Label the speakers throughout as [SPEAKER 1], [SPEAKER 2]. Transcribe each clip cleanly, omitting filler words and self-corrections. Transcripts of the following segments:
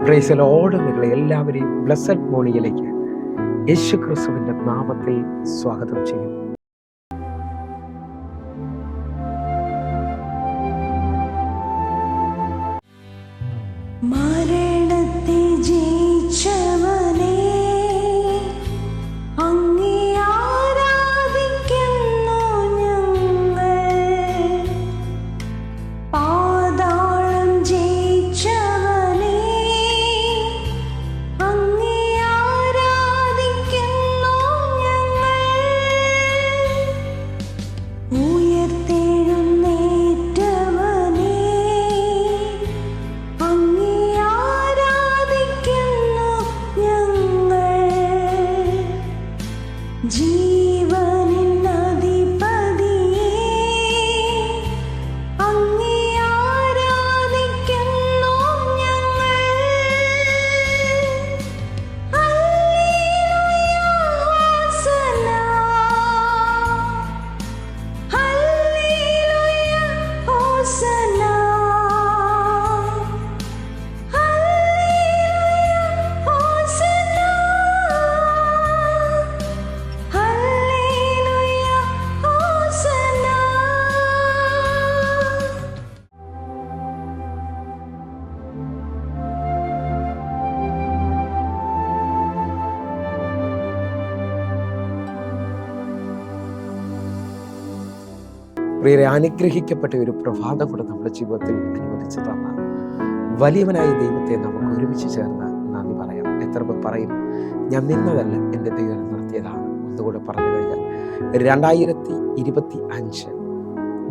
[SPEAKER 1] Praise the Lord. നിങ്ങളെ എല്ലാവരെയും blessed മോർണിംഗിലേക്ക് യേശു ക്രിസ്തുവിൻ്റെ നാമത്തിൽ സ്വാഗതം ചെയ്യും.
[SPEAKER 2] മരണത്തെ ജയിച്ചവനേ, അങ്ങേ ആരാധിക്കുന്നു ഞങ്ങൾ. പാതാളം ജയിച്ചവനേ, അങ്ങേ ആരാധിക്കുന്നു ഞങ്ങൾ. ഉയർത്തെഴുന്നേറ്റവനേ, അങ്ങേ ആരാധിക്കുന്നു ഞങ്ങൾ. ജീവനിൻ അധിപതിയേ, അങ്ങേ ആരാധിക്കുന്നു ഞങ്ങൾ. ഹല്ലേലൂയ, ഹോസന്ന. ഹല്ലേലൂയ, ഹോസന്ന. ഹല്ലേലൂയ, ഹോസന്ന. ഹല്ലേലൂയ, ഹോസന്ന.
[SPEAKER 1] പ്രിയരെ, അനുഗ്രഹിക്കപ്പെട്ട ഒരു പ്രഭാതം കൂടെ നമ്മുടെ ജീവിതത്തിൽ അനുവദിച്ചു തന്ന വലിയവനായ ദൈവത്തെ നമുക്ക് ഒരുമിച്ച് ചേർന്ന് നന്ദി പറയാം. എത്ര പേർ പറയും, ഞാൻ നിന്നതല്ല എൻ്റെ ദൈവം നടത്തിയതാണ്? ഒന്നുകൂടെ പറഞ്ഞു കഴിഞ്ഞാൽ 2025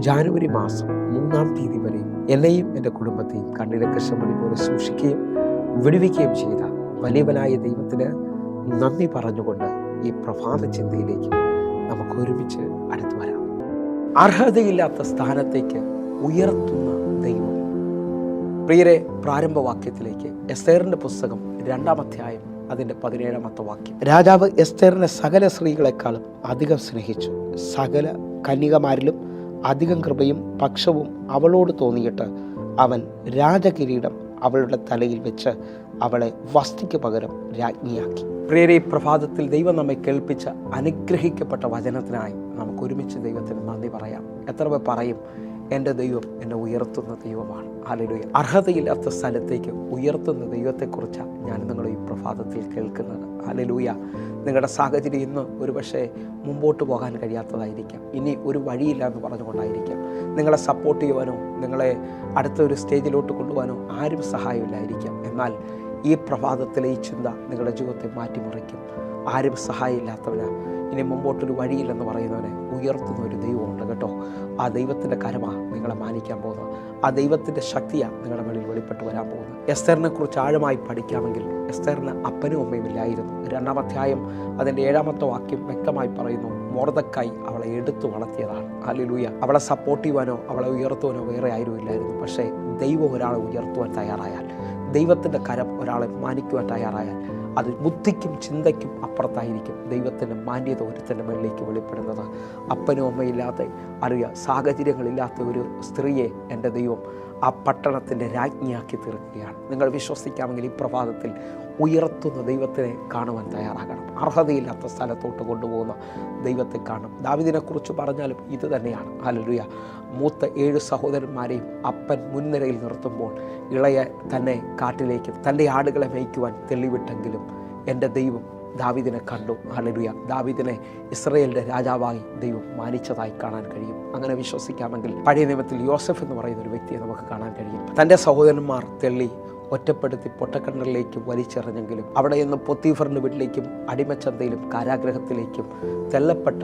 [SPEAKER 1] ജാനുവരി മാസം 3-ാം തീയതി വരെയും എന്നെയും എൻ്റെ കുടുംബത്തെയും കണ്ണിലെ കൃഷ്ണമണി പോലെ സൂക്ഷിക്കുകയും വിടുവിക്കുകയും ചെയ്ത വലിയവനായ ദൈവത്തിന് നന്ദി പറഞ്ഞുകൊണ്ട് ഈ പ്രഭാത ചിന്തയിലേക്ക് നമുക്ക് ഒരുമിച്ച് അടുത്തു വരാം. അർഹതയില്ലാത്ത സ്ഥാനത്തേക്ക് ഉയർത്തുന്ന ദൈവം. പ്രിയരെ, പ്രാരംഭവാക്യത്തിലേക്ക് എസ്തേറിന്റെ പുസ്തകം 2-ാം അധ്യായം അതിൻ്റെ 17-ാമത്തെ വാക്യം. രാജാവ് എസ്തേറിനെ സകല സ്ത്രീകളെക്കാളും അധികം സ്നേഹിച്ചു. സകല കന്യകമാരിലും അധികം കൃപയും പക്ഷവും അവളോട് തോന്നിയിട്ട് അവൻ രാജകിരീടം അവളുടെ തലയിൽ വെച്ച് അവളെ വസ്തിക്ക് പകരം രാജ്ഞിയാക്കി. പ്രിയരെ, ഈ പ്രഭാതത്തിൽ ദൈവം നമ്മെ കേൾപ്പിച്ച അനുഗ്രഹിക്കപ്പെട്ട വചനത്തിനായി നമുക്ക് ഒരുമിച്ച് ദൈവത്തിന് നന്ദി പറയാം. എത്ര പേർ പറയും, എൻ്റെ ദൈവം എന്നെ ഉയർത്തുന്ന ദൈവമാണ്? ഹല്ലേലൂയ. അർഹതയില്ലാത്ത സ്ഥലത്തേക്ക് ഉയർത്തുന്ന ദൈവത്തെക്കുറിച്ചാണ് ഞാൻ നിങ്ങളെ ഈ പ്രഭാതത്തിൽ കേൾക്കുന്നത്. ഹല്ലേലൂയ. നിങ്ങളുടെ സാഹചര്യം ഇന്ന് ഒരുപക്ഷെ മുമ്പോട്ട് പോകാൻ കഴിയാത്തതായിരിക്കാം. ഇനി ഒരു വഴിയില്ല എന്ന് പറഞ്ഞുകൊണ്ടായിരിക്കാം. നിങ്ങളെ സപ്പോർട്ട് ചെയ്യുവാനോ നിങ്ങളെ അടുത്തൊരു സ്റ്റേജിലോട്ട് കൊണ്ടുപോകാനോ ആരും സഹായമില്ലായിരിക്കാം. എന്നാൽ ഈ പ്രഭാതത്തിലെ ഈ ചിന്ത നിങ്ങളുടെ ജീവിതത്തെ മാറ്റിമറിക്കും. ആരും സഹായമില്ലാത്തവന്, ഇനി മുമ്പോട്ടൊരു വഴിയില്ലെന്ന് പറയുന്നവനെ ഉയർത്തുന്ന ഒരു ദൈവമുണ്ട് കേട്ടോ. ആ ദൈവത്തിൻ്റെ കരമാണ് നിങ്ങളെ മാനിക്കാൻ പോകുന്നത്. ആ ദൈവത്തിൻ്റെ ശക്തിയാണ് നിങ്ങളുടെ മേളിൽ വെളിപ്പെട്ട് വരാൻ പോകുന്നത്. എസ്തേറിനെ കുറിച്ച് ആഴമായി പഠിക്കാമെങ്കിൽ എസ്തേറിന് അപ്പനും അമ്മയും ഇല്ലായിരുന്നു. 2-ാം അധ്യായം അതിൻ്റെ 7-ാമത്തെ വാക്യം വ്യക്തമായി പറയുന്നു, മൊർദെഖായി അവളെ എടുത്തു വളർത്തിയതാണ്. ഹല്ലേലൂയ. അവളെ സപ്പോർട്ട് ചെയ്യുവാനോ അവളെ ഉയർത്തുവാനോ വേറെ ആരും ഇല്ലായിരുന്നു. പക്ഷേ ദൈവം ഒരാളെ ഉയർത്തുവാൻ തയ്യാറായാൽ, ദൈവത്തിൻ്റെ കരം ഒരാളെ മാനിക്കുവാൻ തയ്യാറായാൽ, അത് ബുദ്ധിക്കും ചിന്തയ്ക്കും അപ്പുറത്തായിരിക്കും ദൈവത്തിൻ്റെ മാന്യത ഒരുത്തൻ്റെ മേളിലേക്ക് വെളിപ്പെടുന്നത്. അപ്പനും അമ്മയില്ലാത്ത, അറിയുക, സാഹചര്യങ്ങളില്ലാത്ത ഒരു സ്ത്രീയെ എൻ്റെ ദൈവം ആ പട്ടണത്തിൻ്റെ രാജ്ഞിയാക്കി തീർക്കുകയാണ്. നിങ്ങൾ വിശ്വസിക്കാമെങ്കിൽ ഈ പ്രഭാതത്തിൽ ഉയർത്തുന്ന ദൈവത്തിനെ കാണുവാൻ തയ്യാറാകണം. അർഹതയില്ലാത്ത സ്ഥലത്തോട്ട് കൊണ്ടുപോകുന്ന ദൈവത്തെ കാണും. ദാവീദിനെക്കുറിച്ച് പറഞ്ഞാലും ഇത് തന്നെയാണ്. ഹല്ലേലൂയ. മൂത്ത 7 സഹോദരന്മാരെയും അപ്പൻ മുൻനിരയിൽ നിർത്തുമ്പോൾ ഇളയ തന്നെ കാട്ടിലേക്ക് തൻ്റെ ആടുകളെ മേയ്ക്കുവാൻ തെളിവിട്ടെങ്കിലും എൻ്റെ ദൈവം ദാവീദിനെ കണ്ടു. ഹല്ലേലൂയ. ദാവീദിനെ ഇസ്രായേലിൻ്റെ രാജാവായി ദൈവം മാനിച്ചതായി കാണാൻ കഴിയും. അങ്ങനെ വിശ്വസിക്കാമെങ്കിൽ പഴയ നിയമത്തിൽ യോസഫ് എന്ന് പറയുന്ന ഒരു വ്യക്തിയെ നമുക്ക് കാണാൻ കഴിയും. തൻ്റെ സഹോദരന്മാർ തെള്ളി ഒറ്റപ്പെടുത്തി പൊട്ടക്കിണറിലേക്ക് വലിച്ചെറിഞ്ഞെങ്കിലും അവിടെ നിന്ന് പൊത്തീഫറിൻ്റെ വീട്ടിലേക്കും അടിമച്ചന്തയിലും കാരാഗ്രഹത്തിലേക്കും തെല്ലപ്പെട്ട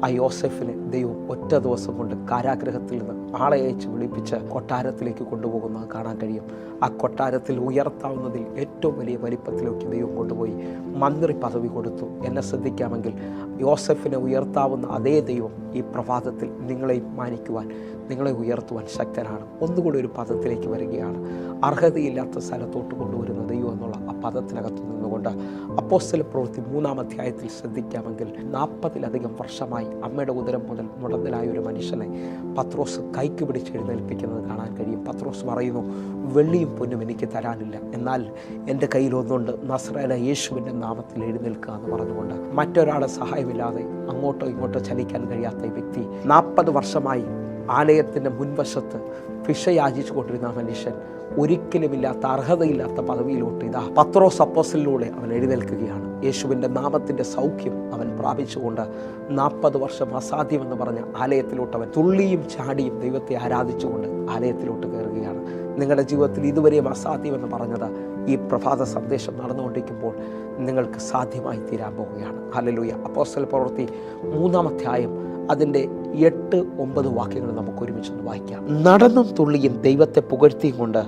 [SPEAKER 1] ആ യോസെഫിനെ ദൈവം ഒറ്റ ദിവസം കൊണ്ട് കാരാഗ്രഹത്തിൽ നിന്ന് ആളെ അയച്ച് വിളിപ്പിച്ച് കൊട്ടാരത്തിലേക്ക് കൊണ്ടുപോകുന്നത് കാണാൻ കഴിയും. ആ കൊട്ടാരത്തിൽ ഉയർത്താവുന്നതിൽ ഏറ്റവും വലിയ വലിപ്പത്തിലേക്ക് ദൈവം കൊണ്ടുപോയി മന്ത്രി പദവി കൊടുത്തു. എന്നെ ശ്രദ്ധിക്കാമെങ്കിൽ യോസെഫിനെ ഉയർത്താവുന്ന അതേ ദൈവം ഈ പ്രഭാതത്തിൽ നിങ്ങളെയും മാനിക്കുവാൻ, നിങ്ങളെ ഉയർത്തുവാൻ ശക്തനാണ്. ഒന്നുകൂടി ഒരു പദത്തിലേക്ക് വരികയാണ്. അർഹതയില്ലാത്ത സ്ഥലത്തോട്ട് കൊണ്ടുവരുന്ന ദൈവം എന്നുള്ള ആ പദത്തിനകത്ത് നിന്നുകൊണ്ട് അപ്പോസ്തല പ്രവൃത്തി 3-ാം അധ്യായത്തിൽ ശ്രദ്ധിക്കാമെങ്കിൽ 40-ലധികം വർഷമായി അമ്മയുടെ ഉദരം മുതൽ മുടന്തലായ ഒരു മനുഷ്യനെ പത്രോസ് കൈക്ക് പിടിച്ച് എഴുന്നേൽപ്പിക്കുന്നത് കാണാൻ കഴിയും. പത്രോസ് പറയുന്നു, വെള്ളിയും പൊന്നും എനിക്ക് തരാനില്ല, എന്നാൽ എൻ്റെ കയ്യിൽ ഒന്നുണ്ട്, നസ്രായനായ യേശുവിൻ്റെ നാമത്തിൽ എഴുന്നേൽക്കുക എന്ന് പറഞ്ഞുകൊണ്ട് മറ്റൊരാളെ സഹായമില്ലാതെ അങ്ങോട്ടോ ഇങ്ങോട്ടോ ചലിക്കാൻ കഴിയാത്ത ഈ വ്യക്തി 40 വർഷമായി ആലയത്തിൻ്റെ മുൻവശത്ത് ഭിക്ഷ യാചിച്ചു കൊണ്ടിരുന്ന മനുഷ്യൻ ഒരിക്കലുമില്ലാത്ത അർഹതയില്ലാത്ത പദവിയിലോട്ട് ഇതാ പത്രോസ് അപ്പോസ്തലനിലൂടെ അവൻ എഴുന്നേൽക്കുകയാണ്. യേശുവിൻ്റെ നാമത്തിൻ്റെ സൗഖ്യം അവൻ പ്രാപിച്ചുകൊണ്ട് 40 വർഷം അസാധ്യമെന്ന് പറഞ്ഞ ആലയത്തിലോട്ട് അവൻ തുള്ളിയും ചാടിയും ദൈവത്തെ ആരാധിച്ചുകൊണ്ട് ആലയത്തിലോട്ട് കയറുകയാണ്. നിങ്ങളുടെ ജീവിതത്തിൽ ഇതുവരെയും അസാധ്യമെന്ന് പറഞ്ഞത് ഈ പ്രഭാത സന്ദേശം നടന്നുകൊണ്ടിരിക്കുമ്പോൾ നിങ്ങൾക്ക് സാധ്യമായി തീരാൻ പോവുകയാണ്. ഹല്ലേലൂയ. അപ്പോസ്തല പ്രവൃത്തി 3-ാം അധ്യായം അതിൻ്റെ 8-9 വാക്യങ്ങൾ നമുക്ക് ഒരുമിച്ചൊന്ന് വായിക്കാം. നടന്നും തുള്ളിയും ദൈവത്തെ പുകഴ്ത്തിയും കൊണ്ട്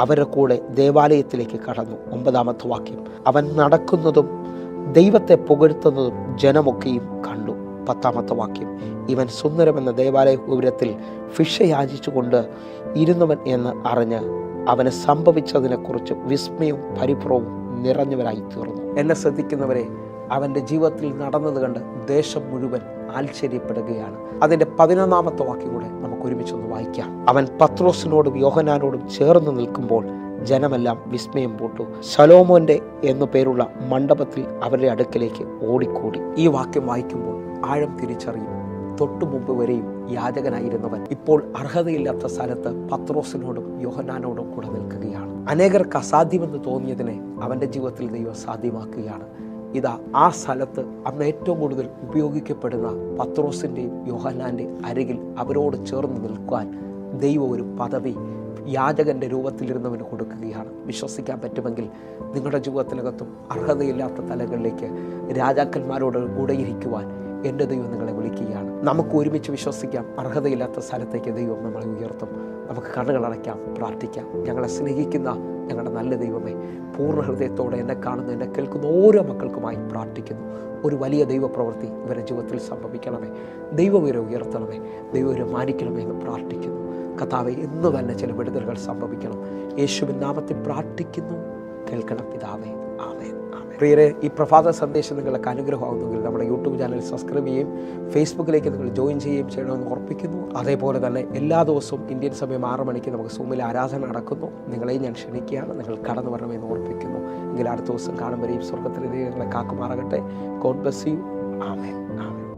[SPEAKER 1] അവരുടെ കൂടെ ദേവാലയത്തിലേക്ക് കടന്നു. 9-ാമത്തെ വാക്യം, അവൻ നടക്കുന്നതും ദൈവത്തെ പുകഴ്ത്തുന്നതും ജനമൊക്കെയും കണ്ടു. 10-ാമത്തെ വാക്യം, ഇവൻ സുന്ദരമെന്ന ദേവാലയ ഗോപുരത്തിൽ ഭിക്ഷ യാചിച്ചുകൊണ്ട് ഇരുന്നവൻ എന്ന് അറിഞ്ഞ് അവന് സംഭവിച്ചതിനെക്കുറിച്ച് വിസ്മയവും പരിഭ്രമവും നിറഞ്ഞവരായി തീർന്നു. എന്നെ ശ്രദ്ധിക്കുന്നവരെ, അവൻ്റെ ജീവിതത്തിൽ നടന്നത് കണ്ട് ദേശം മുഴുവൻ ആശ്ചര്യപ്പെടുകയാണ്. അതിൻ്റെ 11-ാമത്തെ വാക്യം കൂടെ നമുക്ക് ഒരുമിച്ചൊന്ന് വായിക്കാം. അവൻ പത്രോസിനോടും യോഹന്നാനോടും ചേർന്ന് നിൽക്കുമ്പോൾ ജനമെല്ലാം വിസ്മയം പൂട്ടു. ശലോമോന്റെ എന്നു പേരുള്ള മണ്ഡപത്തിൽ അവരുടെ അടുക്കലേക്ക് ഓടിക്കൂടി. ഈ വാക്യം വായിക്കുമ്പോൾ ആഴം തിരിച്ചറിയും. തൊട്ടു മുമ്പ് വരെയും യാചകനായിരുന്നവൻ ഇപ്പോൾ അർഹതയില്ലാത്ത സ്ഥലത്ത് പത്രോസിനോടും യോഹന്നാനോടും കൂടെ നിൽക്കുകയാണ്. അനേകർക്ക് അസാധ്യമെന്ന് തോന്നിയതിനെ അവൻ്റെ ജീവിതത്തിൽ ദൈവം സാധ്യമാക്കുകയാണ്. ഇതാ ആ സ്ഥലത്ത് അന്ന് ഏറ്റവും കൂടുതൽ ഉപയോഗിക്കപ്പെടുന്ന പത്രോസിൻ്റെയും യോഹന്നാൻ്റെയും അരികിൽ അവരോട് ചേർന്ന് നിൽക്കുവാൻ ദൈവം ഒരു പദവി യാചകൻ്റെ രൂപത്തിലിരുന്നവന് കൊടുക്കുകയാണ്. വിശ്വസിക്കാൻ പറ്റുമെങ്കിൽ നിങ്ങളുടെ ജീവിതത്തിനകത്തും അർഹതയില്ലാത്ത തലങ്ങളിലേക്ക് രാജാക്കന്മാരോട് കൂടെ ഇരിക്കുവാൻ എൻ്റെ ദൈവം നിങ്ങളെ വിളിക്കുകയാണ്. നമുക്ക് ഒരുമിച്ച് വിശ്വസിക്കാം, അർഹതയില്ലാത്ത സ്ഥലത്തേക്ക് ദൈവം നമ്മളെ ഉയർത്തും. നമുക്ക് കണ്ണുകളടയ്ക്കാം, പ്രാർത്ഥിക്കാം. ഞങ്ങളെ സ്നേഹിക്കുന്ന ഞങ്ങളുടെ നല്ല ദൈവമേ, പൂർണ്ണ ഹൃദയത്തോടെ എന്നെ കാണുന്ന എന്നെ കേൾക്കുന്ന ഓരോ മക്കൾക്കുമായി പ്രാർത്ഥിക്കുന്നു. ഒരു വലിയ ദൈവപ്രവൃത്തി ഇവരുടെ ജീവിതത്തിൽ സംഭവിക്കണമേ. ദൈവം ഇവരെ ഉയർത്തണമേ, ദൈവം ഇവരെ മാനിക്കണമേ എന്ന് പ്രാർത്ഥിക്കുന്നു. കർത്താവേ, ഇന്ന് തന്നെ ചില വിടുതലുകൾ സംഭവിക്കണം. യേശുവിൻ നാമത്തിൽ പ്രാർത്ഥിക്കുന്നു, കേൾക്കണം പിതാവേ. ആമേൻ. പ്രിയരെ, ഈ പ്രഭാത സന്ദേശം നിങ്ങൾക്ക് അനുഗ്രഹമാകുന്നെങ്കിൽ നമ്മുടെ യൂട്യൂബ് ചാനൽ സബ്സ്ക്രൈബ് ചെയ്യുകയും ഫേസ്ബുക്കിലേക്ക് നിങ്ങൾ ജോയിൻ ചെയ്യുകയും ചെയ്യണമെന്ന് ഓർപ്പിക്കുന്നു. അതേപോലെ തന്നെ എല്ലാ ദിവസവും ഇന്ത്യൻ സമയം 6 മണിക്ക് നമുക്ക് സൂമിൽ ആരാധന നടക്കുന്നു. നിങ്ങളെയും ഞാൻ ക്ഷണിക്കുകയാണ്, നിങ്ങൾ കടന്നു വരണമെന്ന് ഓർപ്പിക്കുന്നു. എങ്കിൽ അടുത്ത ദിവസം കാണുമ്പോഴേയും സ്വർഗ്ഗത്തിലെ ദൈവങ്ങളെ കാക്കുമാറാകട്ടെ. God bless you. ആമേൻ. ആമേൻ.